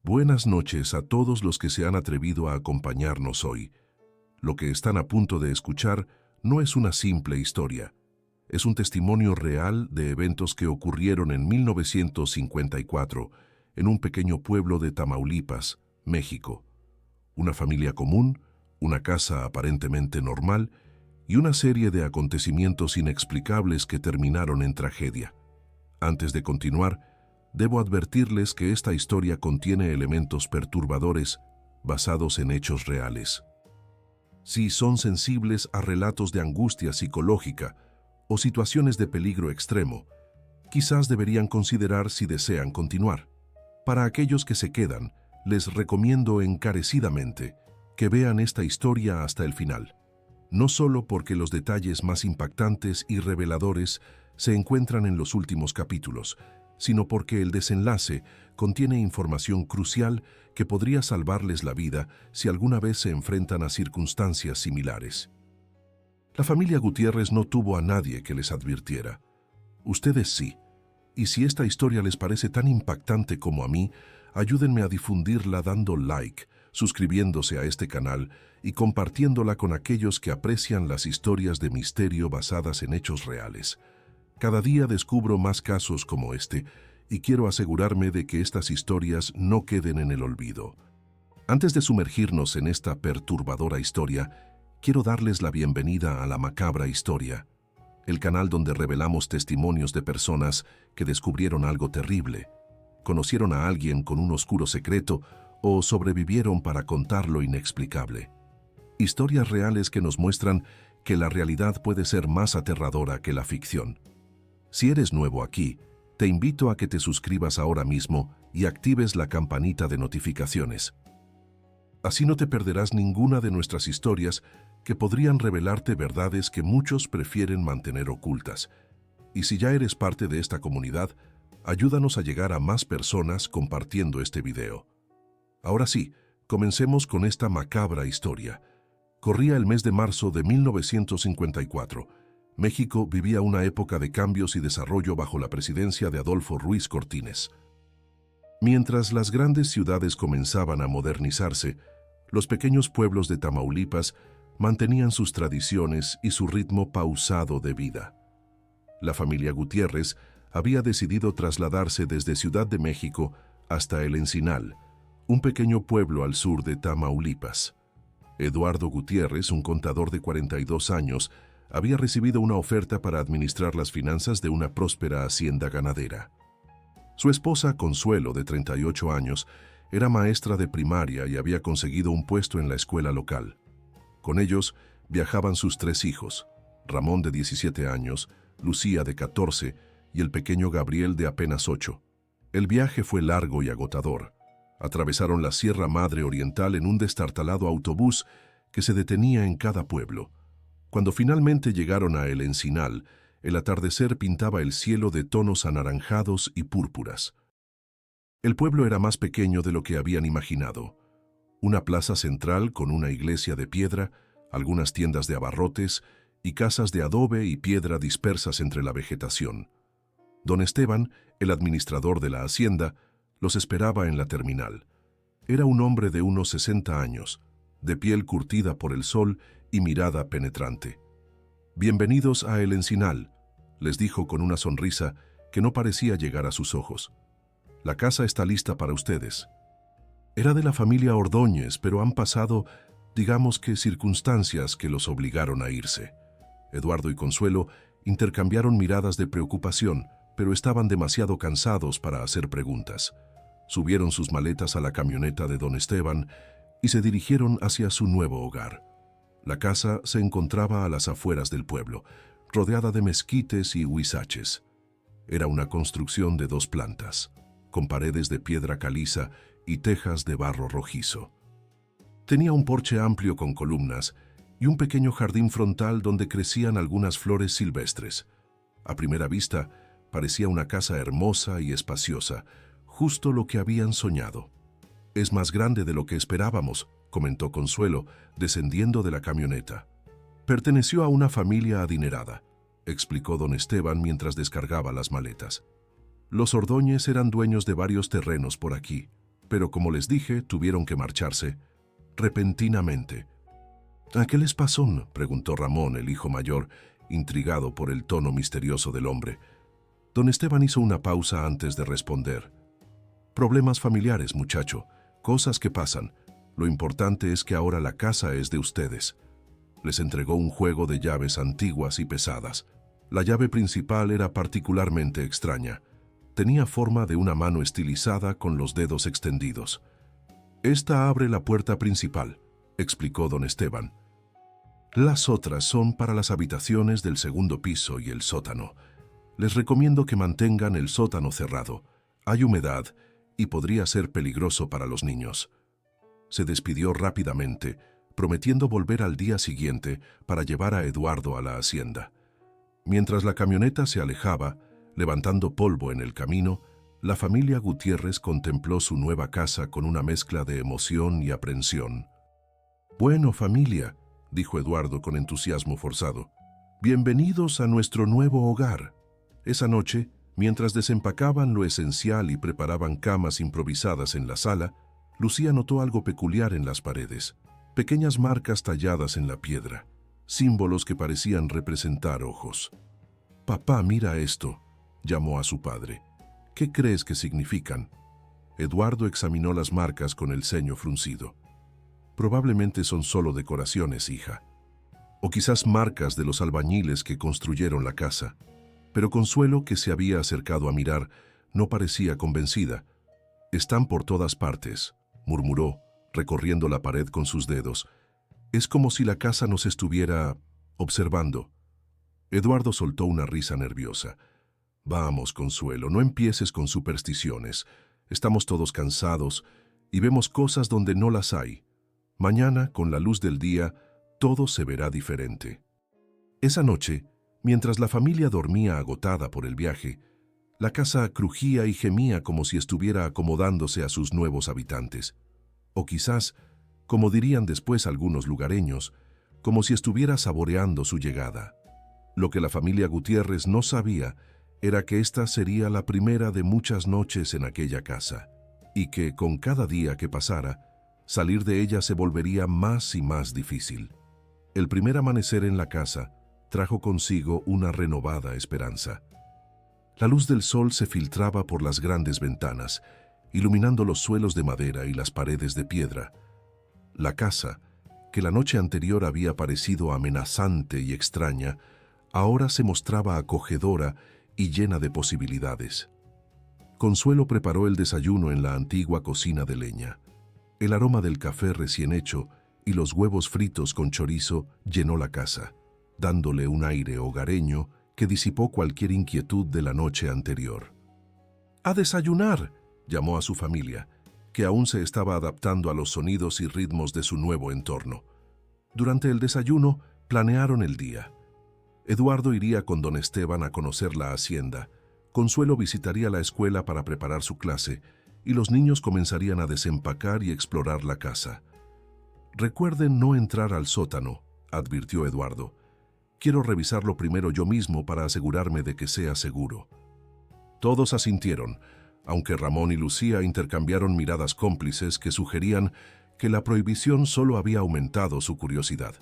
Buenas noches a todos los que se han atrevido a acompañarnos hoy. Lo que están a punto de escuchar no es una simple historia. Es un testimonio real de eventos que ocurrieron en 1954 en un pequeño pueblo de Tamaulipas, México. Una familia común, una casa aparentemente normal y una serie de acontecimientos inexplicables que terminaron en tragedia. Antes de continuar, debo advertirles que esta historia contiene elementos perturbadores basados en hechos reales. Si son sensibles a relatos de angustia psicológica o situaciones de peligro extremo, quizás deberían considerar si desean continuar. Para aquellos que se quedan, les recomiendo encarecidamente que vean esta historia hasta el final, no solo porque los detalles más impactantes y reveladores se encuentran en los últimos capítulos, sino porque el desenlace contiene información crucial que podría salvarles la vida si alguna vez se enfrentan a circunstancias similares. La familia Gutiérrez no tuvo a nadie que les advirtiera. Ustedes sí. Y si esta historia les parece tan impactante como a mí, ayúdenme a difundirla dando like, suscribiéndose a este canal y compartiéndola con aquellos que aprecian las historias de misterio basadas en hechos reales. Cada día descubro más casos como este y quiero asegurarme de que estas historias no queden en el olvido. Antes de sumergirnos en esta perturbadora historia, quiero darles la bienvenida a La Macabra Historia, el canal donde revelamos testimonios de personas que descubrieron algo terrible, conocieron a alguien con un oscuro secreto o sobrevivieron para contar lo inexplicable. Historias reales que nos muestran que la realidad puede ser más aterradora que la ficción. Si eres nuevo aquí, te invito a que te suscribas ahora mismo y actives la campanita de notificaciones. Así no te perderás ninguna de nuestras historias que podrían revelarte verdades que muchos prefieren mantener ocultas. Y si ya eres parte de esta comunidad, ayúdanos a llegar a más personas compartiendo este video. Ahora sí, comencemos con esta macabra historia. Corría el mes de marzo de 1954. México vivía una época de cambios y desarrollo bajo la presidencia de Adolfo Ruiz Cortines. Mientras las grandes ciudades comenzaban a modernizarse, los pequeños pueblos de Tamaulipas mantenían sus tradiciones y su ritmo pausado de vida. La familia Gutiérrez había decidido trasladarse desde Ciudad de México hasta El Encinal, un pequeño pueblo al sur de Tamaulipas. Eduardo Gutiérrez, un contador de 42 años, había recibido una oferta para administrar las finanzas de una próspera hacienda ganadera. Su esposa, Consuelo, de 38 años, era maestra de primaria y había conseguido un puesto en la escuela local. Con ellos viajaban sus 3 hijos, Ramón de 17 años, Lucía de 14 y el pequeño Gabriel de apenas 8. El viaje fue largo y agotador. Atravesaron la Sierra Madre Oriental en un destartalado autobús que se detenía en cada pueblo. Cuando finalmente llegaron a El Encinal, el atardecer pintaba el cielo de tonos anaranjados y púrpuras. El pueblo era más pequeño de lo que habían imaginado. Una plaza central con una iglesia de piedra, algunas tiendas de abarrotes y casas de adobe y piedra dispersas entre la vegetación. Don Esteban, el administrador de la hacienda, los esperaba en la terminal. Era un hombre de unos 60 años, de piel curtida por el sol y mirada penetrante. «Bienvenidos a El Encinal», les dijo con una sonrisa que no parecía llegar a sus ojos. «La casa está lista para ustedes». Era de la familia Ordóñez, pero han pasado, digamos que circunstancias que los obligaron a irse. Eduardo y Consuelo intercambiaron miradas de preocupación, pero estaban demasiado cansados para hacer preguntas. Subieron sus maletas a la camioneta de don Esteban y se dirigieron hacia su nuevo hogar. La casa se encontraba a las afueras del pueblo, rodeada de mezquites y huizaches. Era una construcción de 2 plantas, con paredes de piedra caliza y tejas de barro rojizo. Tenía un porche amplio con columnas y un pequeño jardín frontal donde crecían algunas flores silvestres. A primera vista, parecía una casa hermosa y espaciosa, justo lo que habían soñado. «Es más grande de lo que esperábamos», comentó Consuelo, descendiendo de la camioneta. «Perteneció a una familia adinerada», explicó don Esteban mientras descargaba las maletas. «Los Ordóñez eran dueños de varios terrenos por aquí. pero como les dije, tuvieron que marcharse repentinamente. ¿A qué les pasó?, preguntó Ramón, el hijo mayor, intrigado por el tono misterioso del hombre. Don Esteban hizo una pausa antes de responder. Problemas familiares, muchacho, cosas que pasan. Lo importante es que ahora la casa es de ustedes. Les entregó un juego de llaves antiguas y pesadas. La llave principal era particularmente extraña. Tenía forma de una mano estilizada con los dedos extendidos. Esta abre la puerta principal, explicó don Esteban. Las otras son para las habitaciones del segundo piso y el sótano. Les recomiendo que mantengan el sótano cerrado. Hay humedad y podría ser peligroso para los niños. Se despidió rápidamente, prometiendo volver al día siguiente para llevar a Eduardo a la hacienda. Mientras la camioneta se alejaba, levantando polvo en el camino, la familia Gutiérrez contempló su nueva casa con una mezcla de emoción y aprensión. «Bueno, familia», dijo Eduardo con entusiasmo forzado, «bienvenidos a nuestro nuevo hogar». Esa noche, mientras desempacaban lo esencial y preparaban camas improvisadas en la sala, Lucía notó algo peculiar en las paredes, pequeñas marcas talladas en la piedra, símbolos que parecían representar ojos. «Papá, mira esto», llamó a su padre. «¿Qué crees que significan?» Eduardo examinó las marcas con el ceño fruncido. «Probablemente son solo decoraciones, hija. O quizás marcas de los albañiles que construyeron la casa». Pero Consuelo, que se había acercado a mirar, no parecía convencida. «Están por todas partes», murmuró, recorriendo la pared con sus dedos. «Es como si la casa nos estuviera observando». Eduardo soltó una risa nerviosa. «Vamos, Consuelo, no empieces con supersticiones. Estamos todos cansados y vemos cosas donde no las hay. Mañana, con la luz del día, todo se verá diferente». Esa noche, mientras la familia dormía agotada por el viaje, la casa crujía y gemía como si estuviera acomodándose a sus nuevos habitantes. O quizás, como dirían después algunos lugareños, como si estuviera saboreando su llegada. Lo que la familia Gutiérrez no sabía era que esta sería la primera de muchas noches en aquella casa, y que, con cada día que pasara, salir de ella se volvería más y más difícil. El primer amanecer en la casa trajo consigo una renovada esperanza. La luz del sol se filtraba por las grandes ventanas, iluminando los suelos de madera y las paredes de piedra. La casa, que la noche anterior había parecido amenazante y extraña, ahora se mostraba acogedora y llena de posibilidades. Consuelo preparó el desayuno en la antigua cocina de leña. El aroma del café recién hecho y los huevos fritos con chorizo llenó la casa, dándole un aire hogareño que disipó cualquier inquietud de la noche anterior. «¡A desayunar!», llamó a su familia, que aún se estaba adaptando a los sonidos y ritmos de su nuevo entorno. Durante el desayuno, planearon el día. Eduardo iría con don Esteban a conocer la hacienda, Consuelo visitaría la escuela para preparar su clase, y los niños comenzarían a desempacar y explorar la casa. «Recuerden no entrar al sótano», advirtió Eduardo. «Quiero revisarlo primero yo mismo para asegurarme de que sea seguro». Todos asintieron, aunque Ramón y Lucía intercambiaron miradas cómplices que sugerían que la prohibición solo había aumentado su curiosidad.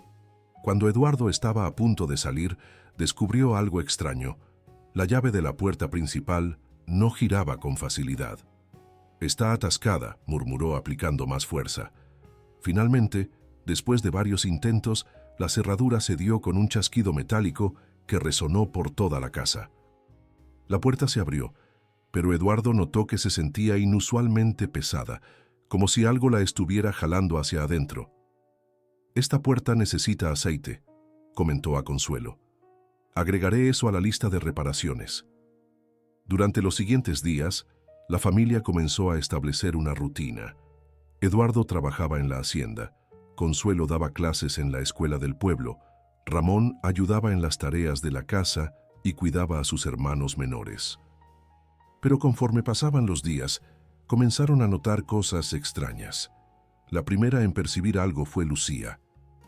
Cuando Eduardo estaba a punto de salir, descubrió algo extraño. La llave de la puerta principal no giraba con facilidad. «Está atascada», murmuró aplicando más fuerza. Finalmente, después de varios intentos, la cerradura cedió con un chasquido metálico que resonó por toda la casa. La puerta se abrió, pero Eduardo notó que se sentía inusualmente pesada, como si algo la estuviera jalando hacia adentro. «Esta puerta necesita aceite», comentó a Consuelo. «Agregaré eso a la lista de reparaciones». Durante los siguientes días, la familia comenzó a establecer una rutina. Eduardo trabajaba en la hacienda, Consuelo daba clases en la escuela del pueblo, Ramón ayudaba en las tareas de la casa y cuidaba a sus hermanos menores. Pero conforme pasaban los días, comenzaron a notar cosas extrañas. La primera en percibir algo fue Lucía.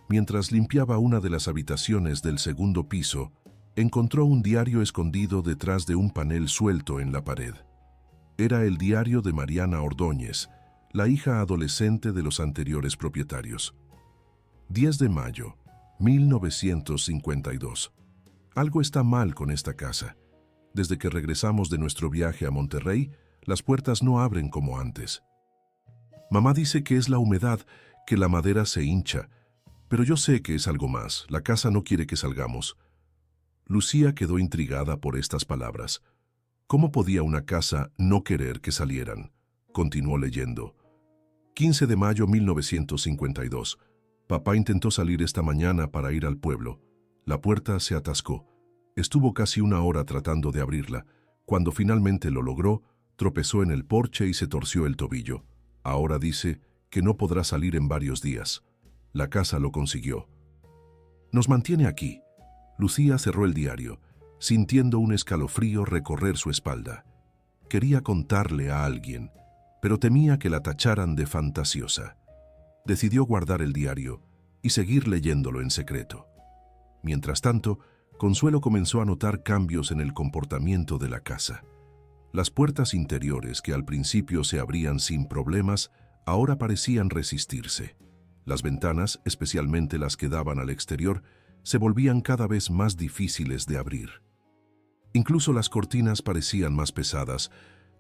Mientras limpiaba una de las habitaciones del segundo piso, encontró un diario escondido detrás de un panel suelto en la pared. Era el diario de Mariana Ordóñez, la hija adolescente de los anteriores propietarios. 10 de mayo, 1952. Algo está mal con esta casa. Desde que regresamos de nuestro viaje a Monterrey, las puertas no abren como antes. Mamá dice que es la humedad, que la madera se hincha, pero yo sé que es algo más. La casa no quiere que salgamos. Lucía quedó intrigada por estas palabras. ¿Cómo podía una casa no querer que salieran? Continuó leyendo. 15 de mayo 1952. Papá intentó salir esta mañana para ir al pueblo. La puerta se atascó. Estuvo casi una hora tratando de abrirla. Cuando finalmente lo logró, tropezó en el porche y se torció el tobillo. Ahora dice que no podrá salir en varios días. La casa lo consiguió. Nos mantiene aquí. Lucía cerró el diario, sintiendo un escalofrío recorrer su espalda. Quería contarle a alguien, pero temía que la tacharan de fantasiosa. Decidió guardar el diario y seguir leyéndolo en secreto. Mientras tanto, Consuelo comenzó a notar cambios en el comportamiento de la casa. Las puertas interiores, que al principio se abrían sin problemas, ahora parecían resistirse. Las ventanas, especialmente las que daban al exterior, se volvían cada vez más difíciles de abrir. Incluso las cortinas parecían más pesadas,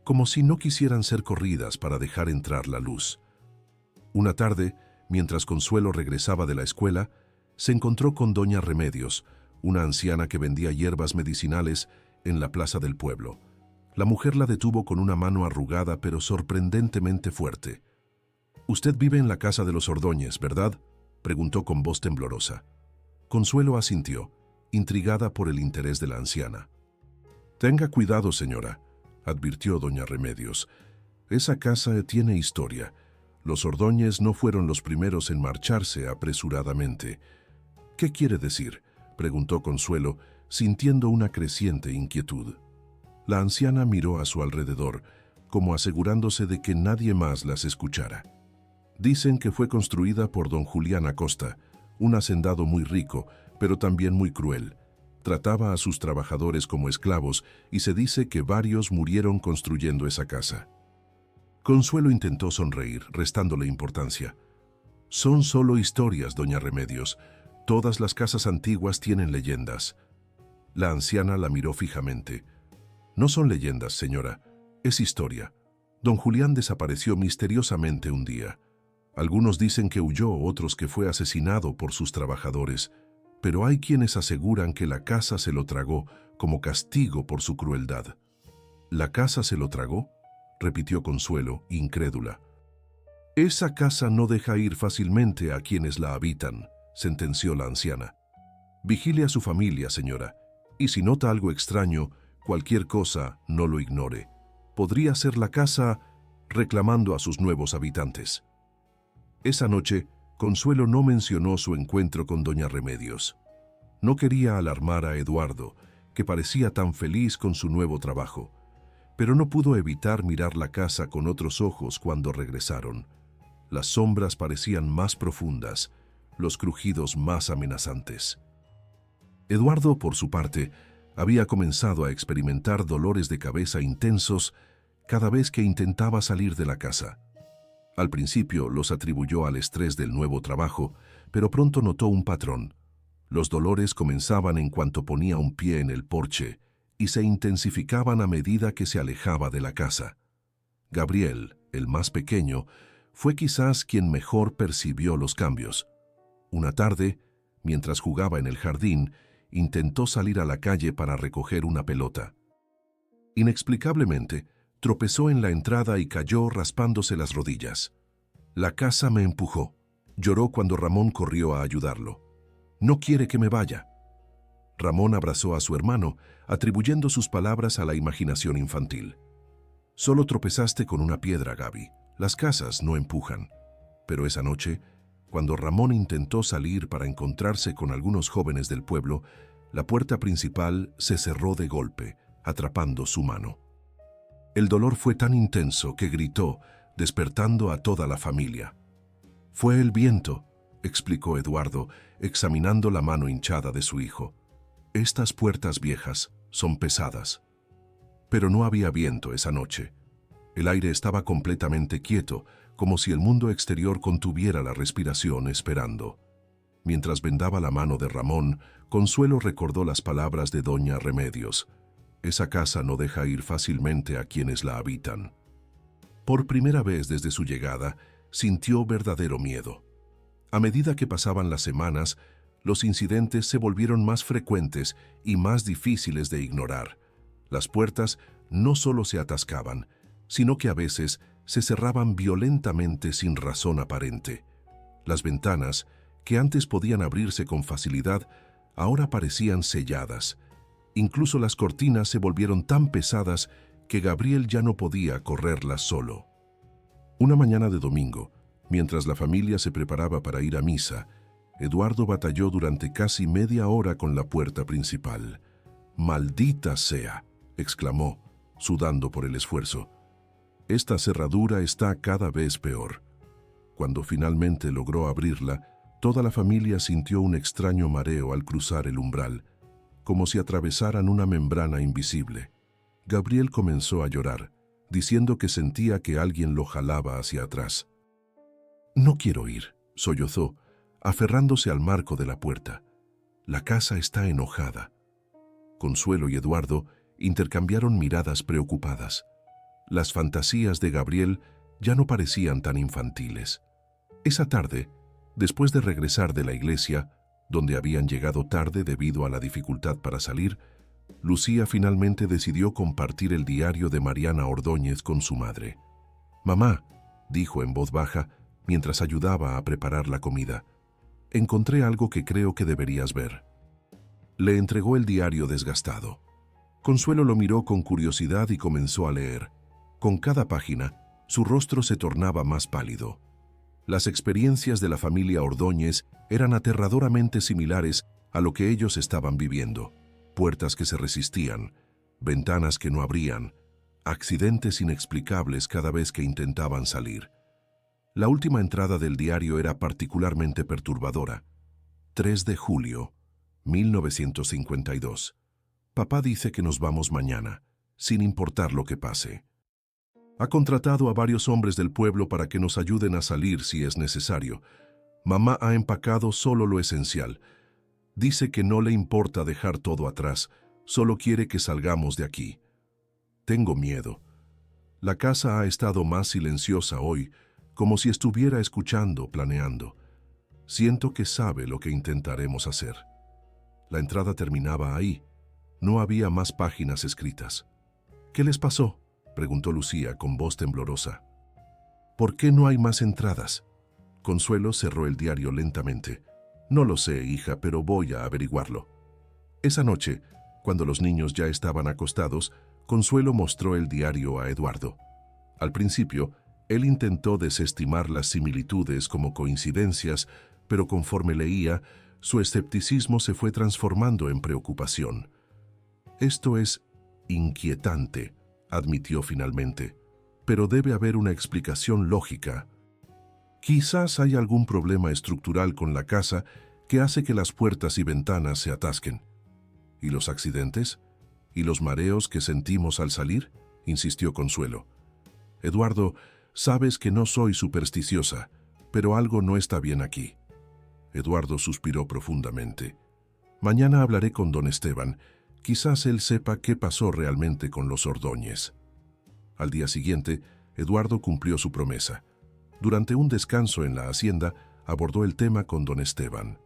como si no quisieran ser corridas para dejar entrar la luz. Una tarde, mientras Consuelo regresaba de la escuela, se encontró con doña Remedios, una anciana que vendía hierbas medicinales en la plaza del pueblo. La mujer la detuvo con una mano arrugada pero sorprendentemente fuerte. «Usted vive en la casa de los Ordóñez, ¿verdad?», preguntó con voz temblorosa. Consuelo asintió, intrigada por el interés de la anciana. «Tenga cuidado, señora», advirtió doña Remedios. «Esa casa tiene historia. Los Ordóñez no fueron los primeros en marcharse apresuradamente». «¿Qué quiere decir?», preguntó Consuelo, sintiendo una creciente inquietud. La anciana miró a su alrededor, como asegurándose de que nadie más las escuchara. «Dicen que fue construida por don Julián Acosta, un hacendado muy rico, pero también muy cruel. Trataba a sus trabajadores como esclavos y se dice que varios murieron construyendo esa casa». Consuelo intentó sonreír, restándole importancia. «Son solo historias, doña Remedios. Todas las casas antiguas tienen leyendas». La anciana la miró fijamente. «No son leyendas, señora. Es historia. Don Julián desapareció misteriosamente un día. Algunos dicen que huyó, otros que fue asesinado por sus trabajadores, pero hay quienes aseguran que la casa se lo tragó como castigo por su crueldad». «¿La casa se lo tragó?», repitió Consuelo, incrédula. «Esa casa no deja ir fácilmente a quienes la habitan», sentenció la anciana. «Vigile a su familia, señora, y si nota algo extraño, cualquier cosa, no lo ignore. Podría ser la casa reclamando a sus nuevos habitantes». Esa noche, Consuelo no mencionó su encuentro con doña Remedios. No quería alarmar a Eduardo, que parecía tan feliz con su nuevo trabajo, pero no pudo evitar mirar la casa con otros ojos cuando regresaron. Las sombras parecían más profundas, los crujidos más amenazantes. Eduardo, por su parte, había comenzado a experimentar dolores de cabeza intensos cada vez que intentaba salir de la casa. Al principio los atribuyó al estrés del nuevo trabajo, pero pronto notó un patrón. Los dolores comenzaban en cuanto ponía un pie en el porche y se intensificaban a medida que se alejaba de la casa. Gabriel, el más pequeño, fue quizás quien mejor percibió los cambios. Una tarde, mientras jugaba en el jardín, intentó salir a la calle para recoger una pelota. Inexplicablemente, tropezó en la entrada y cayó raspándose las rodillas. «La casa me empujó», lloró cuando Ramón corrió a ayudarlo. «No quiere que me vaya». Ramón abrazó a su hermano, atribuyendo sus palabras a la imaginación infantil. «Solo tropezaste con una piedra, Gaby. Las casas no empujan». Pero esa noche, cuando Ramón intentó salir para encontrarse con algunos jóvenes del pueblo, la puerta principal se cerró de golpe, atrapando su mano. El dolor fue tan intenso que gritó, despertando a toda la familia. «Fue el viento», explicó Eduardo, examinando la mano hinchada de su hijo. «Estas puertas viejas son pesadas». Pero no había viento esa noche. El aire estaba completamente quieto, como si el mundo exterior contuviera la respiración esperando. Mientras vendaba la mano de Ramón, Consuelo recordó las palabras de doña Remedios. Esa casa no deja ir fácilmente a quienes la habitan. Por primera vez desde su llegada, sintió verdadero miedo. A medida que pasaban las semanas, los incidentes se volvieron más frecuentes y más difíciles de ignorar. Las puertas no solo se atascaban, sino que a veces se cerraban violentamente sin razón aparente. Las ventanas, que antes podían abrirse con facilidad, ahora parecían selladas. Incluso las cortinas se volvieron tan pesadas que Gabriel ya no podía correrlas solo. Una mañana de domingo, mientras la familia se preparaba para ir a misa, Eduardo batalló durante casi media hora con la puerta principal. «¡Maldita sea!», exclamó, sudando por el esfuerzo. «Esta cerradura está cada vez peor». Cuando finalmente logró abrirla, toda la familia sintió un extraño mareo al cruzar el umbral, como si atravesaran una membrana invisible. Gabriel comenzó a llorar, diciendo que sentía que alguien lo jalaba hacia atrás. «No quiero ir», sollozó, aferrándose al marco de la puerta. «La casa está enojada». Consuelo y Eduardo intercambiaron miradas preocupadas. Las fantasías de Gabriel ya no parecían tan infantiles. Esa tarde, después de regresar de la iglesia, donde habían llegado tarde debido a la dificultad para salir, Lucía finalmente decidió compartir el diario de Mariana Ordóñez con su madre. «Mamá», dijo en voz baja mientras ayudaba a preparar la comida, «encontré algo que creo que deberías ver». Le entregó el diario desgastado. Consuelo lo miró con curiosidad y comenzó a leer. Con cada página, su rostro se tornaba más pálido. Las experiencias de la familia Ordóñez eran aterradoramente similares a lo que ellos estaban viviendo. Puertas que se resistían, ventanas que no abrían, accidentes inexplicables cada vez que intentaban salir. La última entrada del diario era particularmente perturbadora. 3 de julio, 1952. Papá dice que nos vamos mañana, sin importar lo que pase. Ha contratado a varios hombres del pueblo para que nos ayuden a salir si es necesario. Mamá ha empacado solo lo esencial. Dice que no le importa dejar todo atrás, solo quiere que salgamos de aquí. Tengo miedo. La casa ha estado más silenciosa hoy, como si estuviera escuchando, planeando. Siento que sabe lo que intentaremos hacer». La entrada terminaba ahí. No había más páginas escritas. «¿Qué les pasó?», preguntó Lucía con voz temblorosa. «¿Por qué no hay más entradas?». Consuelo cerró el diario lentamente. «No lo sé, hija, pero voy a averiguarlo». Esa noche, cuando los niños ya estaban acostados, Consuelo mostró el diario a Eduardo. Al principio, él intentó desestimar las similitudes como coincidencias, pero conforme leía, su escepticismo se fue transformando en preocupación. «Esto es inquietante», admitió finalmente, «pero debe haber una explicación lógica. Quizás hay algún problema estructural con la casa que hace que las puertas y ventanas se atasquen». «¿Y los accidentes? ¿Y los mareos que sentimos al salir?», insistió Consuelo. «Eduardo, sabes que no soy supersticiosa, pero algo no está bien aquí». Eduardo suspiró profundamente. «Mañana hablaré con don Esteban. Quizás él sepa qué pasó realmente con los Ordóñez». Al día siguiente, Eduardo cumplió su promesa. Durante un descanso en la hacienda, abordó el tema con don Esteban.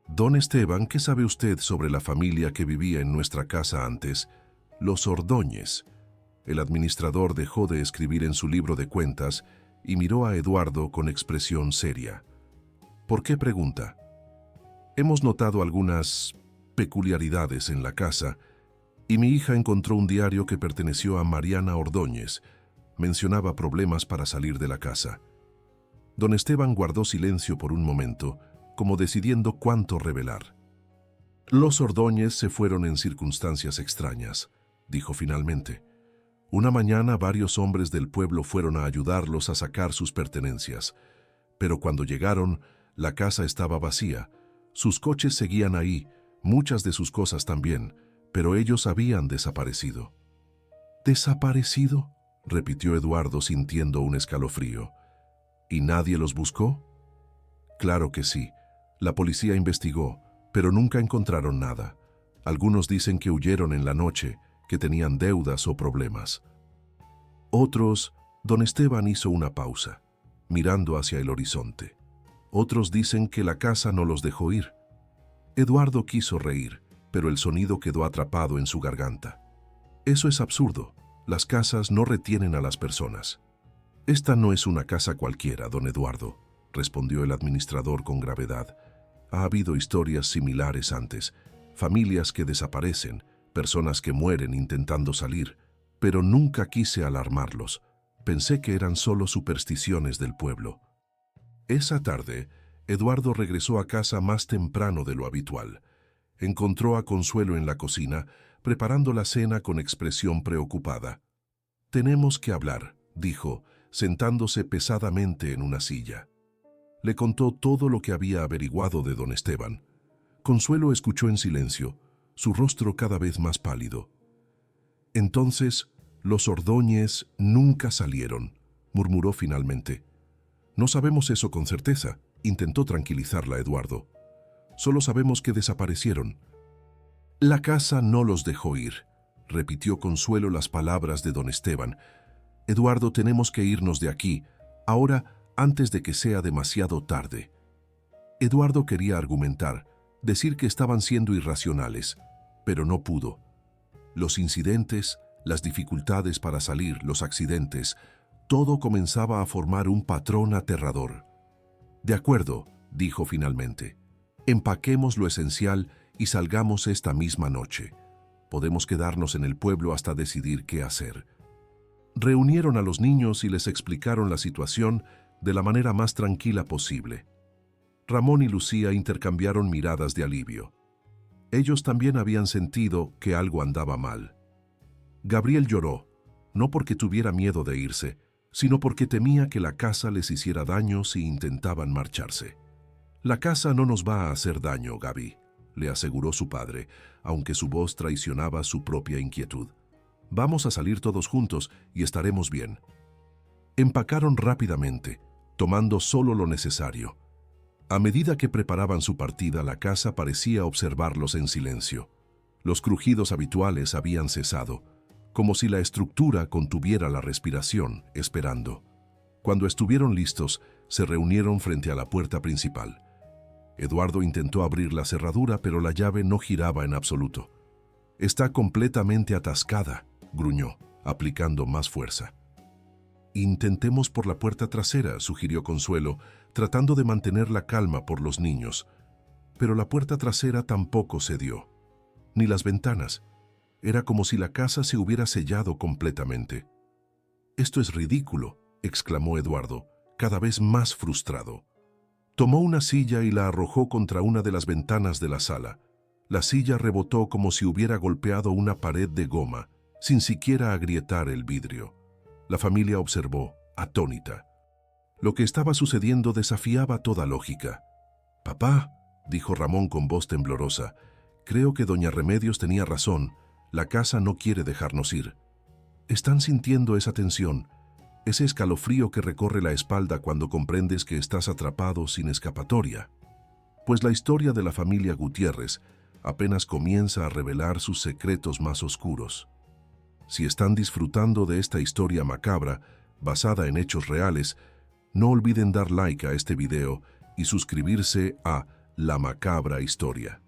«Don Esteban, ¿qué sabe usted sobre la familia que vivía en nuestra casa antes? Los Ordóñez». El administrador dejó de escribir en su libro de cuentas y miró a Eduardo con expresión seria. «¿Por qué pregunta?». «Hemos notado algunas peculiaridades en la casa y mi hija encontró un diario que perteneció a Mariana Ordóñez. Mencionaba problemas para salir de la casa». Don Esteban guardó silencio por un momento, como decidiendo cuánto revelar. «Los Ordóñez se fueron en circunstancias extrañas», dijo finalmente. «Una mañana varios hombres del pueblo fueron a ayudarlos a sacar sus pertenencias, pero cuando llegaron, la casa estaba vacía. Sus coches seguían ahí, muchas de sus cosas también, pero ellos habían desaparecido». «¿Desaparecido?», repitió Eduardo sintiendo un escalofrío. ¿Y nadie los buscó? Claro que sí. La policía investigó, pero nunca encontraron nada. Algunos dicen que huyeron en la noche, que tenían deudas o problemas. Otros, don Esteban hizo una pausa, mirando hacia el horizonte. Otros dicen que la casa no los dejó ir. Eduardo quiso reír, pero el sonido quedó atrapado en su garganta. Eso es absurdo. Las casas no retienen a las personas. Esta no es una casa cualquiera, don Eduardo, respondió el administrador con gravedad. Ha habido historias similares antes, familias que desaparecen, personas que mueren intentando salir, pero nunca quise alarmarlos. Pensé que eran solo supersticiones del pueblo. Esa tarde, Eduardo regresó a casa más temprano de lo habitual. Encontró a Consuelo en la cocina, preparando la cena con expresión preocupada. «Tenemos que hablar», dijo, sentándose pesadamente en una silla. Le contó todo lo que había averiguado de don Esteban. Consuelo escuchó en silencio, su rostro cada vez más pálido. «Entonces, los Ordóñez nunca salieron», murmuró finalmente. «No sabemos eso con certeza», intentó tranquilizarla Eduardo. «Solo sabemos que desaparecieron». «La casa no los dejó ir», repitió Consuelo las palabras de don Esteban. «Eduardo, tenemos que irnos de aquí, ahora, antes de que sea demasiado tarde». Eduardo quería argumentar, decir que estaban siendo irracionales, pero no pudo. Los incidentes, las dificultades para salir, los accidentes, todo comenzaba a formar un patrón aterrador. «De acuerdo», dijo finalmente. «Empaquemos lo esencial y salgamos esta misma noche. Podemos quedarnos en el pueblo hasta decidir qué hacer». Reunieron a los niños y les explicaron la situación de la manera más tranquila posible. Ramón y Lucía intercambiaron miradas de alivio. Ellos también habían sentido que algo andaba mal. Gabriel lloró, no porque tuviera miedo de irse, sino porque temía que la casa les hiciera daño si intentaban marcharse. «La casa no nos va a hacer daño, Gaby», le aseguró su padre, aunque su voz traicionaba su propia inquietud. «Vamos a salir todos juntos y estaremos bien». Empacaron rápidamente, tomando solo lo necesario. A medida que preparaban su partida, la casa parecía observarlos en silencio. Los crujidos habituales habían cesado, como si la estructura contuviera la respiración, esperando. Cuando estuvieron listos, se reunieron frente a la puerta principal. Eduardo intentó abrir la cerradura, pero la llave no giraba en absoluto. «Está completamente atascada», gruñó, aplicando más fuerza. «Intentemos por la puerta trasera», sugirió Consuelo, tratando de mantener la calma por los niños. Pero la puerta trasera tampoco cedió, ni las ventanas. Era como si la casa se hubiera sellado completamente. «Esto es ridículo», exclamó Eduardo, cada vez más frustrado. Tomó una silla y la arrojó contra una de las ventanas de la sala. La silla rebotó como si hubiera golpeado una pared de goma, sin siquiera agrietar el vidrio. La familia observó, atónita. Lo que estaba sucediendo desafiaba toda lógica. «Papá», dijo Ramón con voz temblorosa, «creo que doña Remedios tenía razón. La casa no quiere dejarnos ir». «¿Están sintiendo esa tensión? Ese escalofrío que recorre la espalda cuando comprendes que estás atrapado sin escapatoria?» Pues la historia de la familia Gutiérrez apenas comienza a revelar sus secretos más oscuros. Si están disfrutando de esta historia macabra, basada en hechos reales, no olviden dar like a este video y suscribirse a La Macabra Historia.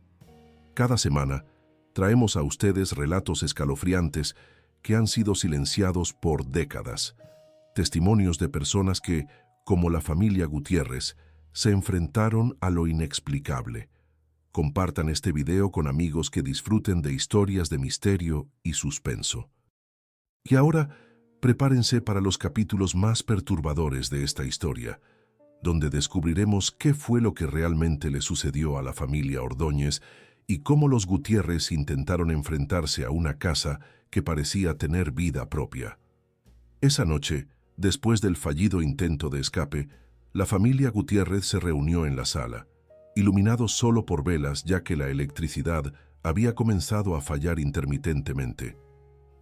Cada semana, traemos a ustedes relatos escalofriantes que han sido silenciados por décadas, testimonios de personas que, como la familia Gutiérrez, se enfrentaron a lo inexplicable. Compartan este video con amigos que disfruten de historias de misterio y suspenso. Y ahora, prepárense para los capítulos más perturbadores de esta historia, donde descubriremos qué fue lo que realmente le sucedió a la familia Ordóñez y cómo los Gutiérrez intentaron enfrentarse a una casa que parecía tener vida propia. Esa noche, después del fallido intento de escape, la familia Gutiérrez se reunió en la sala, iluminados solo por velas ya que la electricidad había comenzado a fallar intermitentemente.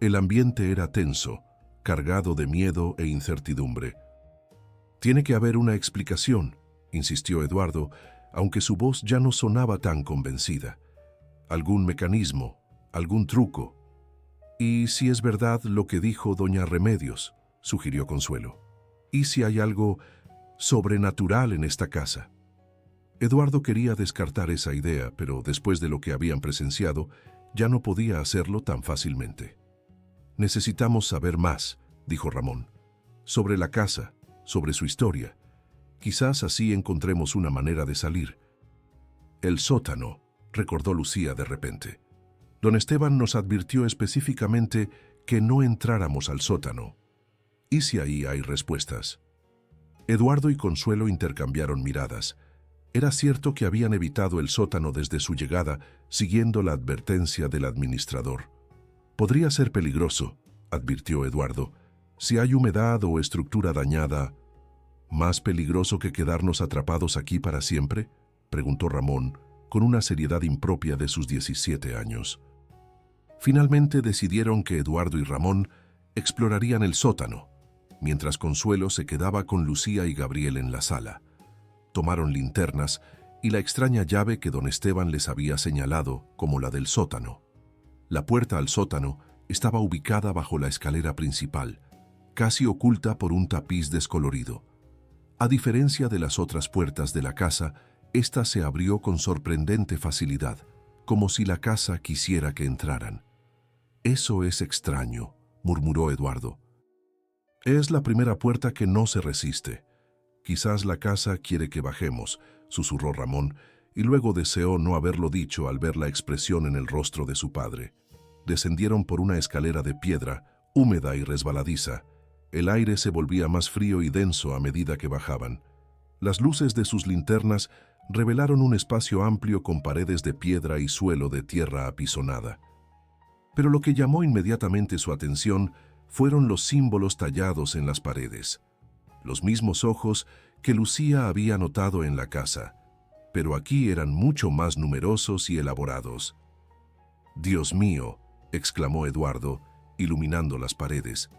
El ambiente era tenso, cargado de miedo e incertidumbre. Tiene que haber una explicación, insistió Eduardo, aunque su voz ya no sonaba tan convencida. Algún mecanismo, algún truco. ¿Y si es verdad lo que dijo doña Remedios?, sugirió Consuelo. ¿Y si hay algo sobrenatural en esta casa? Eduardo quería descartar esa idea, pero después de lo que habían presenciado, ya no podía hacerlo tan fácilmente. Necesitamos saber más, dijo Ramón, sobre la casa, sobre su historia. Quizás así encontremos una manera de salir. El sótano, recordó Lucía de repente. Don Esteban nos advirtió específicamente que no entráramos al sótano. ¿Y si ahí hay respuestas? Eduardo y Consuelo intercambiaron miradas. Era cierto que habían evitado el sótano desde su llegada, siguiendo la advertencia del administrador. Podría ser peligroso, advirtió Eduardo. Si hay humedad o estructura dañada, ¿más peligroso que quedarnos atrapados aquí para siempre?, preguntó Ramón, con una seriedad impropia de sus 17 años. Finalmente decidieron que Eduardo y Ramón explorarían el sótano, mientras Consuelo se quedaba con Lucía y Gabriel en la sala. Tomaron linternas y la extraña llave que don Esteban les había señalado como la del sótano. La puerta al sótano estaba ubicada bajo la escalera principal, casi oculta por un tapiz descolorido. A diferencia de las otras puertas de la casa, esta se abrió con sorprendente facilidad, como si la casa quisiera que entraran. «Eso es extraño», murmuró Eduardo. «Es la primera puerta que no se resiste. Quizás la casa quiere que bajemos», susurró Ramón, y luego deseó no haberlo dicho al ver la expresión en el rostro de su padre. Descendieron por una escalera de piedra, húmeda y resbaladiza. El aire se volvía más frío y denso a medida que bajaban. Las luces de sus linternas revelaron un espacio amplio con paredes de piedra y suelo de tierra apisonada. Pero lo que llamó inmediatamente su atención fueron los símbolos tallados en las paredes. Los mismos ojos que Lucía había notado en la casa, pero aquí eran mucho más numerosos y elaborados. «Dios mío», exclamó Eduardo, iluminando las paredes.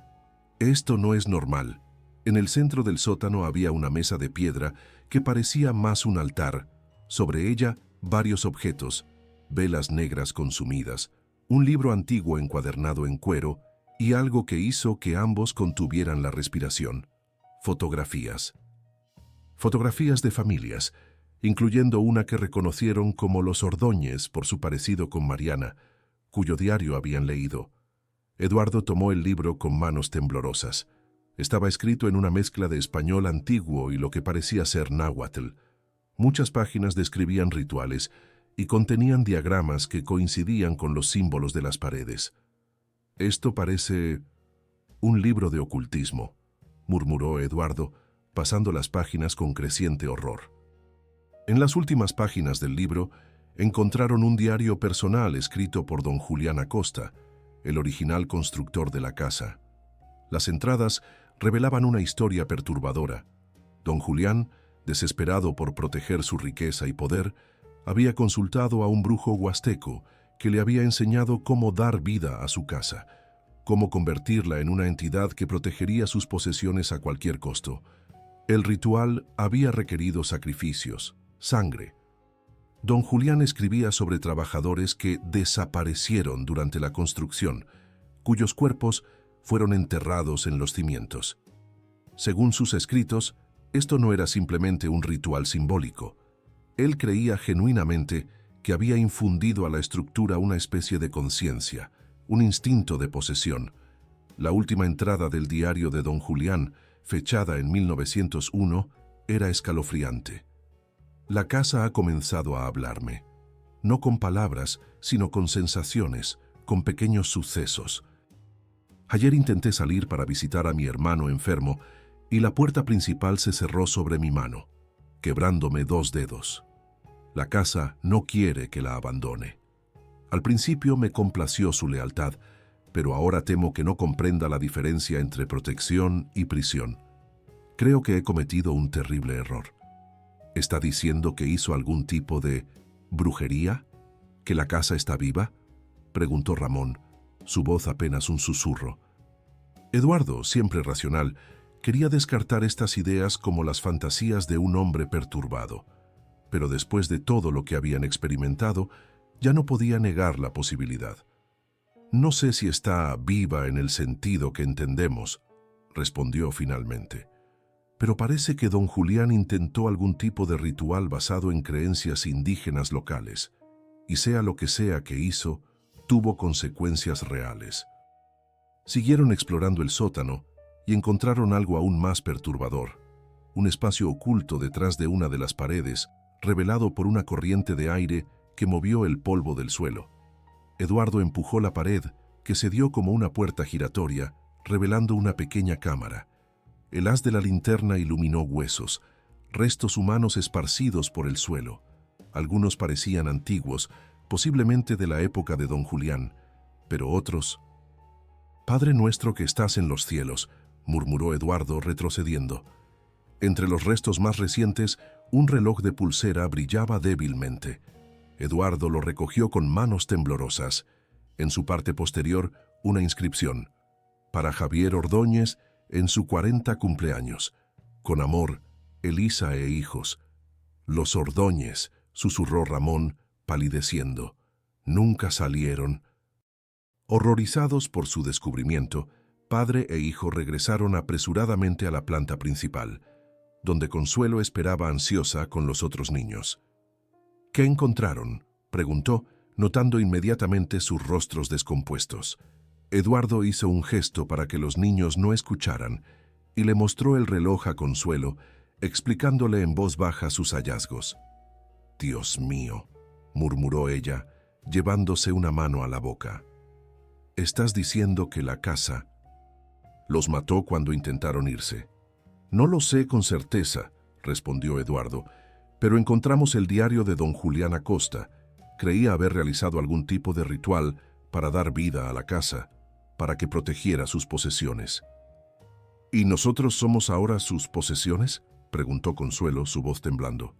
«Esto no es normal». En el centro del sótano había una mesa de piedra que parecía más un altar. Sobre ella, varios objetos, velas negras consumidas, un libro antiguo encuadernado en cuero y algo que hizo que ambos contuvieran la respiración. Fotografías. Fotografías de familias, incluyendo una que reconocieron como los Ordóñez por su parecido con Mariana, cuyo diario habían leído. Eduardo tomó el libro con manos temblorosas. Estaba escrito en una mezcla de español antiguo y lo que parecía ser náhuatl. Muchas páginas describían rituales y contenían diagramas que coincidían con los símbolos de las paredes. «Esto parece un libro de ocultismo», murmuró Eduardo, pasando las páginas con creciente horror. En las últimas páginas del libro encontraron un diario personal escrito por don Julián Acosta, el original constructor de la casa. Las entradas revelaban una historia perturbadora. Don Julián, desesperado por proteger su riqueza y poder, había consultado a un brujo huasteco que le había enseñado cómo dar vida a su casa, cómo convertirla en una entidad que protegería sus posesiones a cualquier costo. El ritual había requerido sacrificios, sangre. Don Julián escribía sobre trabajadores que desaparecieron durante la construcción, cuyos cuerpos fueron enterrados en los cimientos. Según sus escritos, esto no era simplemente un ritual simbólico. Él creía genuinamente que había infundido a la estructura una especie de conciencia, un instinto de posesión. La última entrada del diario de don Julián, fechada en 1901, era escalofriante. «La casa ha comenzado a hablarme, no con palabras, sino con sensaciones, con pequeños sucesos. Ayer intenté salir para visitar a mi hermano enfermo y la puerta principal se cerró sobre mi mano, quebrándome 2 dedos. La casa no quiere que la abandone. Al principio me complació su lealtad, pero ahora temo que no comprenda la diferencia entre protección y prisión. Creo que he cometido un terrible error». «¿Está diciendo que hizo algún tipo de brujería? ¿Que la casa está viva?», preguntó Ramón, su voz apenas un susurro. Eduardo, siempre racional, Quería descartar estas ideas como las fantasías de un hombre perturbado, pero después de todo lo que habían experimentado, ya no podía negar la posibilidad. «No sé si está viva en el sentido que entendemos», respondió finalmente. «Pero parece que don Julián intentó algún tipo de ritual basado en creencias indígenas locales, y sea lo que sea que hizo, tuvo consecuencias reales». Siguieron explorando el sótano y encontraron algo aún más perturbador: un espacio oculto detrás de una de las paredes, revelado por una corriente de aire que movió el polvo del suelo. Eduardo empujó la pared, que cedió como una puerta giratoria, revelando una pequeña cámara. El haz de la linterna iluminó huesos, restos humanos esparcidos por el suelo. Algunos parecían antiguos, posiblemente de la época de don Julián, pero otros... «Padre nuestro que estás en los cielos», murmuró Eduardo retrocediendo. Entre los restos más recientes, un reloj de pulsera brillaba débilmente. Eduardo lo recogió con manos temblorosas. En su parte posterior, una inscripción: «Para Javier Ordóñez, en su 40 cumpleaños. Con amor, Elisa e hijos». «Los Ordóñez», susurró Ramón, palideciendo. «Nunca salieron». Horrorizados por su descubrimiento, padre e hijo regresaron apresuradamente a la planta principal, donde Consuelo esperaba ansiosa con los otros niños. «¿Qué encontraron?», preguntó, notando inmediatamente sus rostros descompuestos. Eduardo hizo un gesto para que los niños no escucharan y le mostró el reloj a Consuelo, explicándole en voz baja sus hallazgos. «Dios mío», murmuró ella, llevándose una mano a la boca. «¿Estás diciendo que la casa los mató cuando intentaron irse?» «No lo sé con certeza», respondió Eduardo, «pero encontramos el diario de don Julián Acosta. Creía haber realizado algún tipo de ritual para dar vida a la casa, para que protegiera sus posesiones». «¿Y nosotros somos ahora sus posesiones?», preguntó Consuelo, su voz temblando.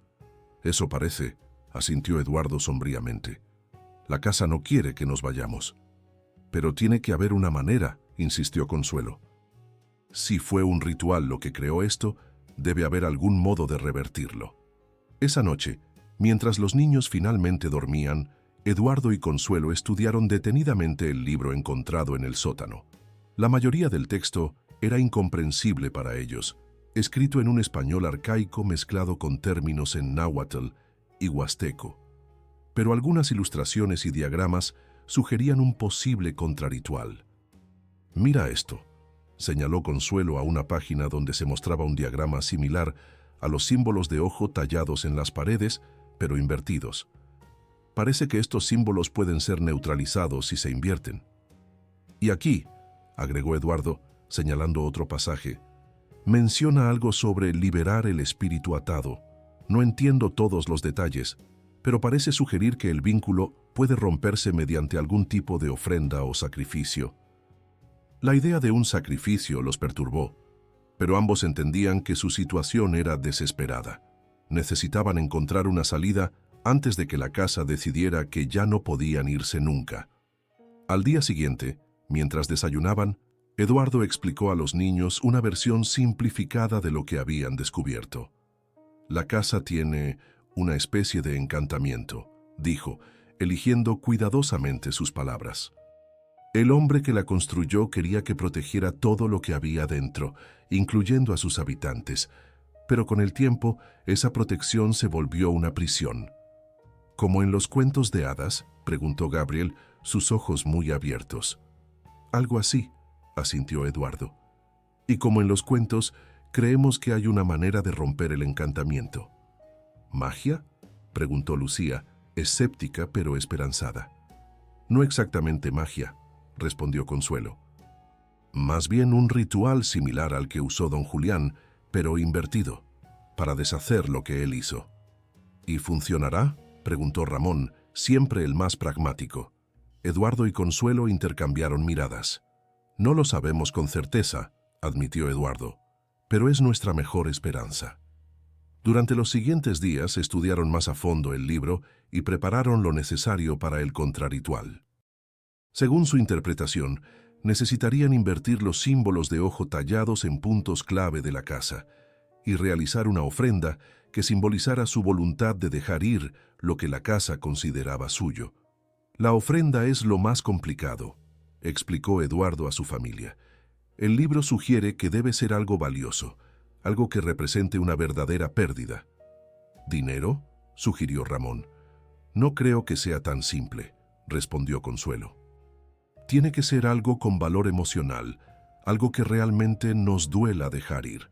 «Eso parece», asintió Eduardo sombríamente. «La casa no quiere que nos vayamos». «Pero tiene que haber una manera», insistió Consuelo. «Si fue un ritual lo que creó esto, debe haber algún modo de revertirlo». Esa noche, mientras los niños finalmente dormían, Eduardo y Consuelo estudiaron detenidamente el libro encontrado en el sótano. La mayoría del texto era incomprensible para ellos, escrito en un español arcaico mezclado con términos en náhuatl y huasteco. Pero algunas ilustraciones y diagramas sugerían un posible contrarritual. «Mira esto», señaló Consuelo a una página donde se mostraba un diagrama similar a los símbolos de ojo tallados en las paredes, pero invertidos. «Parece que estos símbolos pueden ser neutralizados si se invierten». «Y aquí», agregó Eduardo, señalando otro pasaje, «menciona algo sobre liberar el espíritu atado. No entiendo todos los detalles, pero parece sugerir que el vínculo puede romperse mediante algún tipo de ofrenda o sacrificio». La idea de un sacrificio los perturbó, pero ambos entendían que su situación era desesperada. Necesitaban encontrar una salida antes de que la casa decidiera que ya no podían irse nunca. Al día siguiente, mientras desayunaban, Eduardo explicó a los niños una versión simplificada de lo que habían descubierto. «La casa tiene una especie de encantamiento», dijo, eligiendo cuidadosamente sus palabras. «El hombre que la construyó quería que protegiera todo lo que había dentro, incluyendo a sus habitantes, pero con el tiempo esa protección se volvió una prisión». «¿Como en los cuentos de hadas?», preguntó Gabriel, sus ojos muy abiertos. «Algo así», asintió Eduardo. «Y como en los cuentos, creemos que hay una manera de romper el encantamiento». «¿Magia?», preguntó Lucía, escéptica pero esperanzada. «No exactamente magia», respondió Consuelo. «Más bien un ritual similar al que usó don Julián, pero invertido, para deshacer lo que él hizo». «¿Y funcionará?», preguntó Ramón, siempre el más pragmático. Eduardo y Consuelo intercambiaron miradas. «No lo sabemos con certeza», admitió Eduardo, «pero es nuestra mejor esperanza». Durante los siguientes días estudiaron más a fondo el libro y prepararon lo necesario para el contrarritual. Según su interpretación, Necesitarían invertir los símbolos de ojo tallados en puntos clave de la casa y realizar una ofrenda que simbolizara su voluntad de dejar ir lo que la casa consideraba suyo. La ofrenda es lo más complicado, explicó Eduardo a su familia. El libro sugiere que debe ser algo valioso, algo que represente una verdadera pérdida. ¿Dinero?, sugirió Ramón. No creo que sea tan simple, respondió Consuelo. Tiene que ser algo con valor emocional, algo que realmente nos duela dejar ir.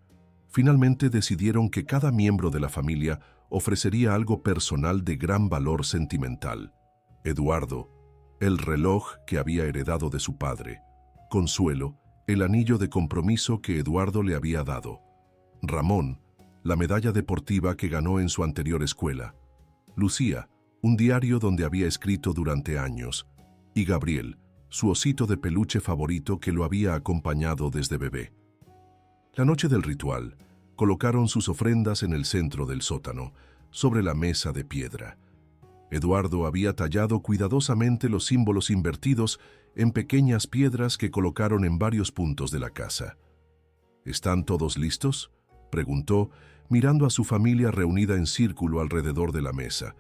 Finalmente decidieron que cada miembro de la familia ofrecería algo personal de gran valor sentimental. Eduardo, el reloj que había heredado de su padre. Consuelo, el anillo de compromiso que Eduardo le había dado. Ramón, la medalla deportiva que ganó en su anterior escuela. Lucía, un diario donde había escrito durante años. Y Gabriel, su osito de peluche favorito que lo había acompañado desde bebé. La noche del ritual, colocaron sus ofrendas en el centro del sótano, sobre la mesa de piedra. Eduardo había tallado cuidadosamente los símbolos invertidos en pequeñas piedras que colocaron en varios puntos de la casa. ¿Están todos listos?, preguntó, mirando a su familia reunida en círculo alrededor de la mesa.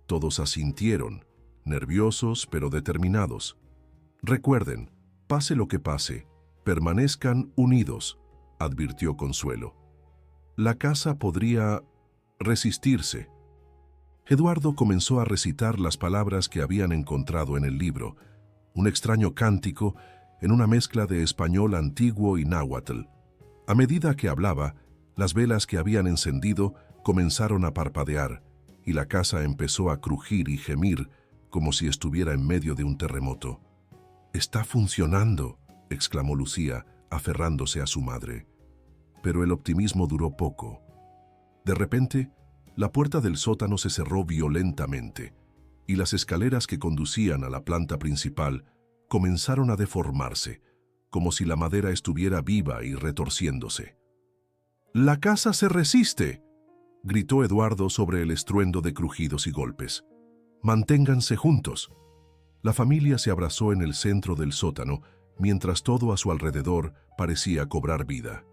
Todos asintieron, nerviosos pero determinados. Recuerden, pase lo que pase, permanezcan unidos, advirtió Consuelo. La casa podría resistirse. Eduardo comenzó a recitar las palabras que habían encontrado en el libro, un extraño cántico en una mezcla de español antiguo y náhuatl. A medida que hablaba, las velas que habían encendido comenzaron a parpadear y la casa empezó a crujir y gemir como si estuviera en medio de un terremoto. «Está funcionando», exclamó Lucía, aferrándose a su madre. Pero el optimismo duró poco. De repente, la puerta del sótano se cerró violentamente y las escaleras que conducían a la planta principal comenzaron a deformarse, como si la madera estuviera viva y retorciéndose. «¡La casa se resiste!», gritó Eduardo sobre el estruendo de crujidos y golpes. «Manténganse juntos». La familia se abrazó en el centro del sótano, mientras todo a su alrededor parecía cobrar vida.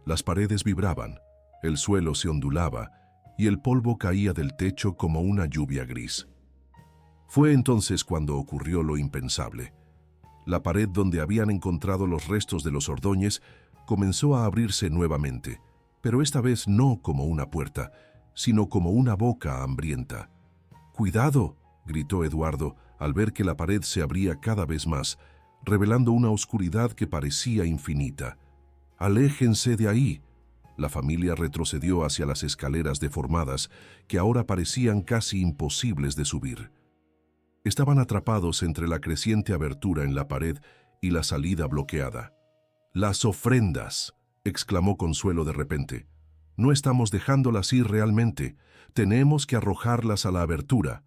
Las paredes vibraban, el suelo se ondulaba y el polvo caía del techo como una lluvia gris. Fue entonces cuando ocurrió lo impensable. La pared donde habían encontrado los restos de los Ordóñez comenzó a abrirse nuevamente, pero esta vez no como una puerta, sino como una boca hambrienta. «¡Cuidado!», gritó Eduardo al ver que la pared se abría cada vez más, revelando una oscuridad que parecía infinita. «¡Aléjense de ahí!». La familia retrocedió hacia las escaleras deformadas, que ahora parecían casi imposibles de subir. Estaban atrapados entre la creciente abertura en la pared y la salida bloqueada. «¡Las ofrendas!», exclamó Consuelo de repente. «No estamos dejándolas ir realmente. Tenemos que arrojarlas a la abertura».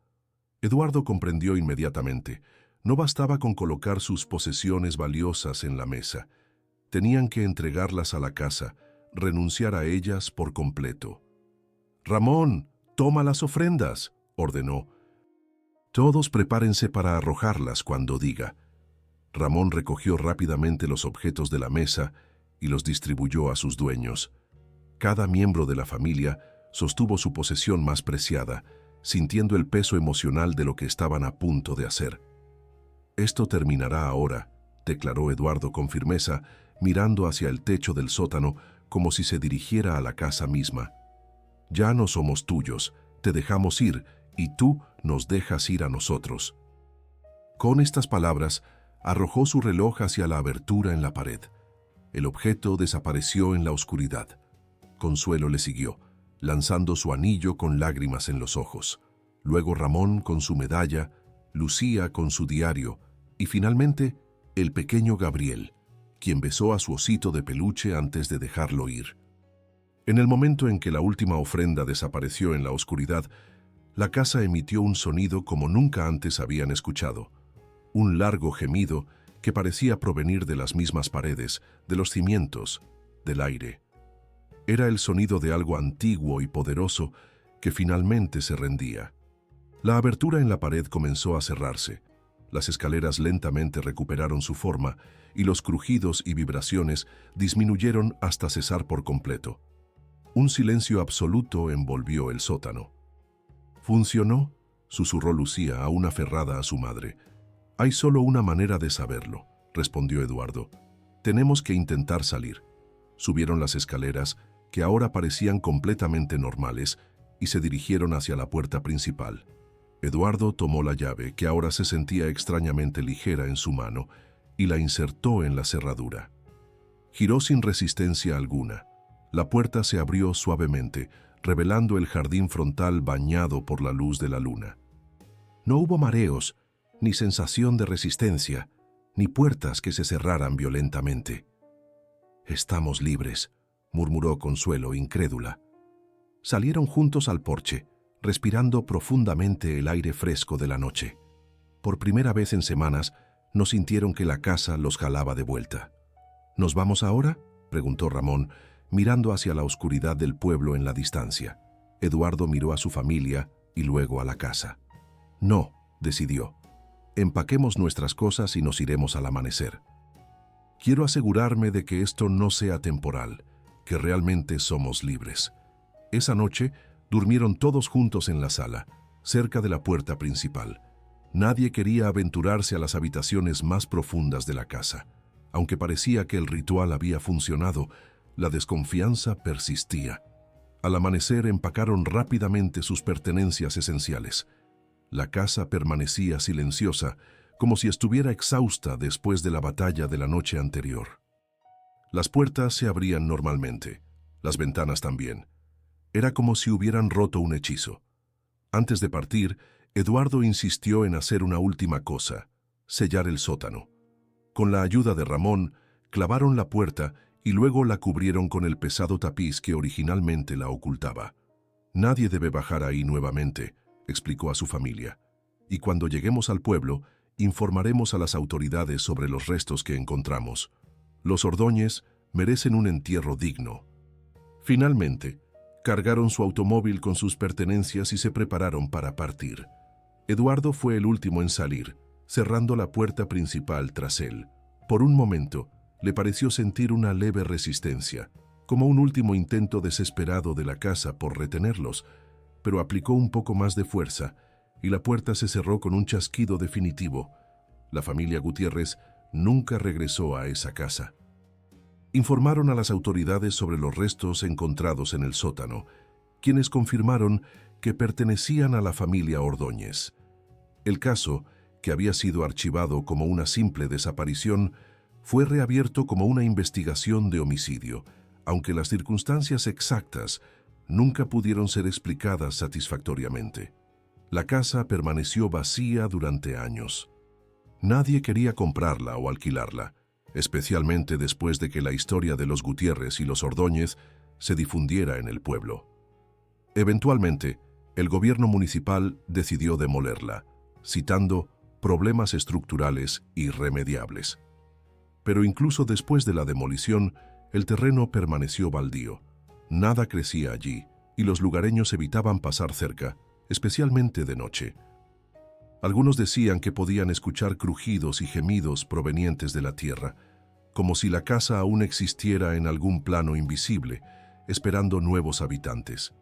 Eduardo comprendió inmediatamente. No bastaba con colocar sus posesiones valiosas en la mesa. Tenían que entregarlas a la casa, renunciar a ellas por completo. «Ramón, toma las ofrendas», ordenó. «Todos prepárense para arrojarlas cuando diga». Ramón recogió rápidamente los objetos de la mesa y los distribuyó a sus dueños. Cada miembro de la familia sostuvo su posesión más preciada, sintiendo el peso emocional de lo que estaban a punto de hacer. «Esto terminará ahora», declaró Eduardo con firmeza, mirando hacia el techo del sótano como si se dirigiera a la casa misma. «Ya no somos tuyos, te dejamos ir y tú nos dejas ir a nosotros». Con estas palabras, arrojó su reloj hacia la abertura en la pared. El objeto desapareció en la oscuridad. Consuelo le siguió, lanzando su anillo con lágrimas en los ojos. Luego Ramón con su medalla, Lucía con su diario y finalmente el pequeño Gabriel, quien besó a su osito de peluche antes de dejarlo ir. En el momento en que la última ofrenda desapareció en la oscuridad, la casa emitió un sonido como nunca antes habían escuchado. Un largo gemido que parecía provenir de las mismas paredes, de los cimientos, del aire. Era el sonido de algo antiguo y poderoso que finalmente se rendía. La abertura en la pared comenzó a cerrarse, Las escaleras lentamente recuperaron su forma y los crujidos y vibraciones disminuyeron hasta cesar por completo. Un silencio absoluto envolvió el sótano. «¿Funcionó?», susurró Lucía, aún aferrada a su madre. «Hay solo una manera de saberlo», respondió Eduardo. «Tenemos que intentar salir». Subieron las escaleras, que ahora parecían completamente normales, y se dirigieron hacia la puerta principal. Eduardo tomó la llave, que ahora se sentía extrañamente ligera en su mano, y la insertó en la cerradura. Giró sin resistencia alguna. La puerta se abrió suavemente, revelando el jardín frontal bañado por la luz de la luna. No hubo mareos, ni sensación de resistencia, ni puertas que se cerraran violentamente. «Estamos libres», murmuró Consuelo, incrédula. Salieron juntos al porche, respirando profundamente el aire fresco de la noche. Por primera vez en semanas, no sintieron que la casa los jalaba de vuelta. «¿Nos vamos ahora?», preguntó Ramón, mirando hacia la oscuridad del pueblo en la distancia. Eduardo miró a su familia y luego a la casa. «No», decidió. «Empaquemos nuestras cosas y nos iremos al amanecer. Quiero asegurarme de que esto no sea temporal, que realmente somos libres». Esa noche durmieron todos juntos en la sala, cerca de la puerta principal. Nadie quería aventurarse a las habitaciones más profundas de la casa. Aunque parecía que el ritual había funcionado, la desconfianza persistía. Al amanecer empacaron rápidamente sus pertenencias esenciales. La casa permanecía silenciosa, como si estuviera exhausta después de la batalla de la noche anterior. Las puertas se abrían normalmente, las ventanas también. Era como si hubieran roto un hechizo. Antes de partir, Eduardo insistió en hacer una última cosa: sellar el sótano. Con la ayuda de Ramón, clavaron la puerta y luego la cubrieron con el pesado tapiz que originalmente la ocultaba. «Nadie debe bajar ahí nuevamente», explicó a su familia. «Y cuando lleguemos al pueblo, informaremos a las autoridades sobre los restos que encontramos. Los Ordóñez merecen un entierro digno». Finalmente, cargaron su automóvil con sus pertenencias y se prepararon para partir. Eduardo fue el último en salir, cerrando la puerta principal tras él. Por un momento, le pareció sentir una leve resistencia, como un último intento desesperado de la casa por retenerlos, pero aplicó un poco más de fuerza y la puerta se cerró con un chasquido definitivo. La familia Gutiérrez nunca regresó a esa casa. Informaron a las autoridades sobre los restos encontrados en el sótano, quienes confirmaron que pertenecían a la familia Ordóñez. El caso, que había sido archivado como una simple desaparición, fue reabierto como una investigación de homicidio, aunque las circunstancias exactas nunca pudieron ser explicadas satisfactoriamente. La casa permaneció vacía durante años. Nadie quería comprarla o alquilarla, especialmente después de que la historia de los Gutiérrez y los Ordóñez se difundiera en el pueblo. Eventualmente, el gobierno municipal decidió demolerla, citando problemas estructurales irremediables. Pero incluso después de la demolición, el terreno permaneció baldío. Nada crecía allí y los lugareños evitaban pasar cerca, especialmente de noche. Algunos decían que podían escuchar crujidos y gemidos provenientes de la tierra, como si la casa aún existiera en algún plano invisible, esperando nuevos habitantes.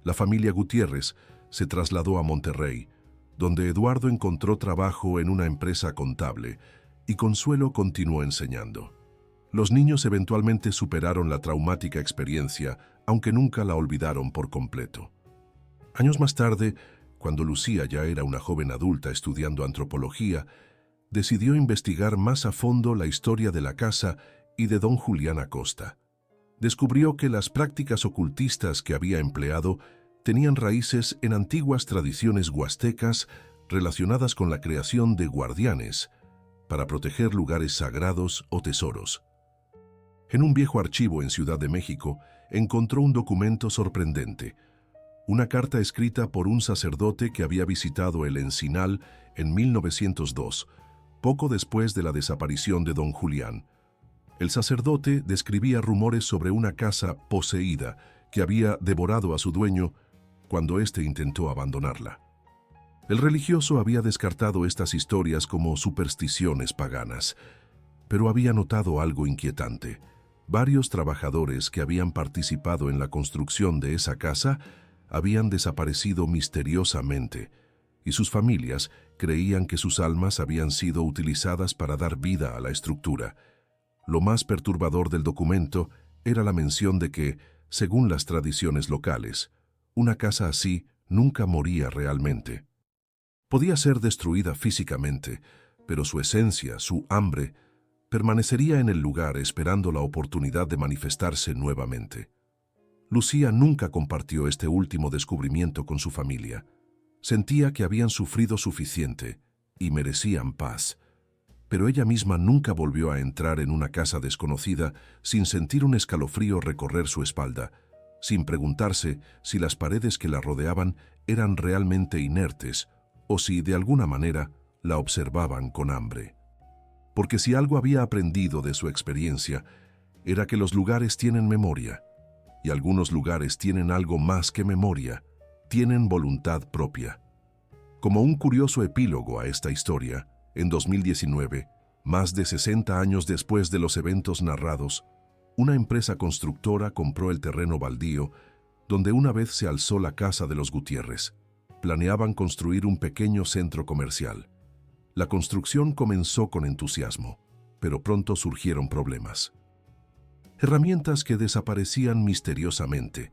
La familia Gutiérrez se trasladó a Monterrey, donde Eduardo encontró trabajo en una empresa contable y Consuelo continuó enseñando. Los niños eventualmente superaron la traumática experiencia, aunque nunca la olvidaron por completo. Años más tarde, cuando Lucía ya era una joven adulta estudiando antropología, decidió investigar más a fondo la historia de la casa y de don Julián Acosta. Descubrió que las prácticas ocultistas que había empleado tenían raíces en antiguas tradiciones huastecas relacionadas con la creación de guardianes para proteger lugares sagrados o tesoros. En un viejo archivo en Ciudad de México encontró un documento sorprendente, una carta escrita por un sacerdote que había visitado el Encinal en 1902, poco después de la desaparición de don Julián. El sacerdote describía rumores sobre una casa poseída que había devorado a su dueño cuando éste intentó abandonarla. El religioso había descartado estas historias como supersticiones paganas, pero había notado algo inquietante. Varios trabajadores que habían participado en la construcción de esa casa habían desaparecido misteriosamente, y sus familias creían que sus almas habían sido utilizadas para dar vida a la estructura. Lo más perturbador del documento era la mención de que, según las tradiciones locales, una casa así nunca moría realmente. Podía ser destruida físicamente, pero su esencia, su hambre, permanecería en el lugar esperando la oportunidad de manifestarse nuevamente. Lucía nunca compartió este último descubrimiento con su familia. Sentía que habían sufrido suficiente y merecían paz, pero ella misma nunca volvió a entrar en una casa desconocida sin sentir un escalofrío recorrer su espalda, sin preguntarse si las paredes que la rodeaban eran realmente inertes o si, de alguna manera, la observaban con hambre. Porque si algo había aprendido de su experiencia, era que los lugares tienen memoria, y algunos lugares tienen algo más que memoria, tienen voluntad propia. Como un curioso epílogo a esta historia, en 2019, más de 60 años después de los eventos narrados, una empresa constructora compró el terreno baldío donde una vez se alzó la casa de los Gutiérrez. Planeaban construir un pequeño centro comercial. La construcción comenzó con entusiasmo, pero pronto surgieron problemas. Herramientas que desaparecían misteriosamente,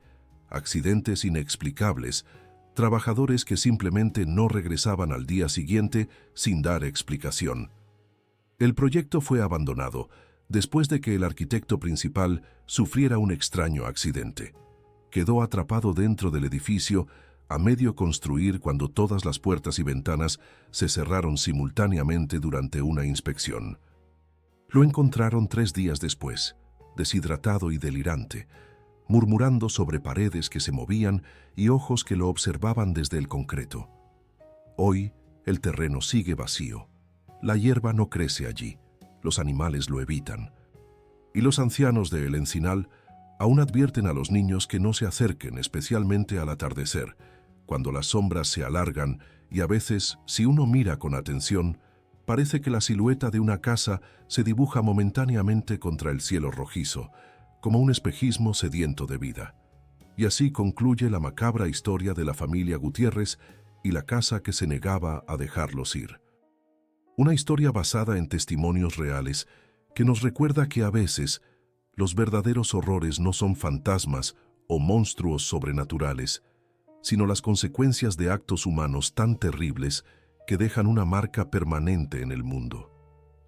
accidentes inexplicables, trabajadores que simplemente no regresaban al día siguiente sin dar explicación. El proyecto fue abandonado después de que el arquitecto principal sufriera un extraño accidente. Quedó atrapado dentro del edificio a medio construir cuando todas las puertas y ventanas se cerraron simultáneamente durante una inspección. Lo encontraron 3 días después, deshidratado y delirante, murmurando sobre paredes que se movían y ojos que lo observaban desde el concreto. Hoy, el terreno sigue vacío. La hierba no crece allí, los animales lo evitan. Y los ancianos de El Encinal aún advierten a los niños que no se acerquen, especialmente al atardecer, cuando las sombras se alargan y a veces, si uno mira con atención, parece que la silueta de una casa se dibuja momentáneamente contra el cielo rojizo, como un espejismo sediento de vida. Y así concluye la macabra historia de la familia Gutiérrez y la casa que se negaba a dejarlos ir. Una historia basada en testimonios reales que nos recuerda que a veces los verdaderos horrores no son fantasmas o monstruos sobrenaturales, sino las consecuencias de actos humanos tan terribles que dejan una marca permanente en el mundo.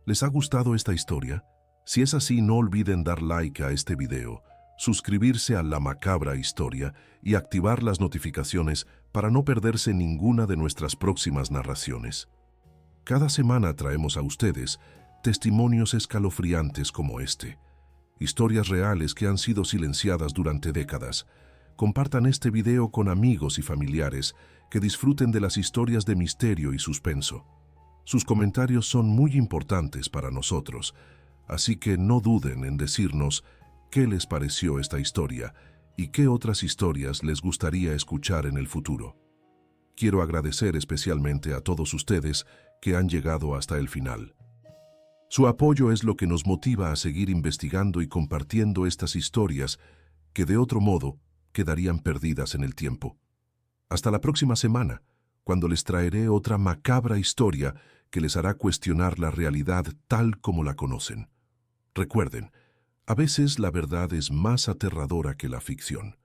¿Les ha gustado esta historia? Si es así, no olviden dar like a este video, suscribirse a La Macabra Historia y activar las notificaciones para no perderse ninguna de nuestras próximas narraciones. Cada semana traemos a ustedes testimonios escalofriantes como este, historias reales que han sido silenciadas durante décadas. Compartan este video con amigos y familiares que disfruten de las historias de misterio y suspenso. Sus comentarios son muy importantes para nosotros, así que no duden en decirnos qué les pareció esta historia y qué otras historias les gustaría escuchar en el futuro. Quiero agradecer especialmente a todos ustedes que han llegado hasta el final. Su apoyo es lo que nos motiva a seguir investigando y compartiendo estas historias que de otro modo quedarían perdidas en el tiempo. Hasta la próxima semana, cuando les traeré otra macabra historia que les hará cuestionar la realidad tal como la conocen. Recuerden, a veces la verdad es más aterradora que la ficción.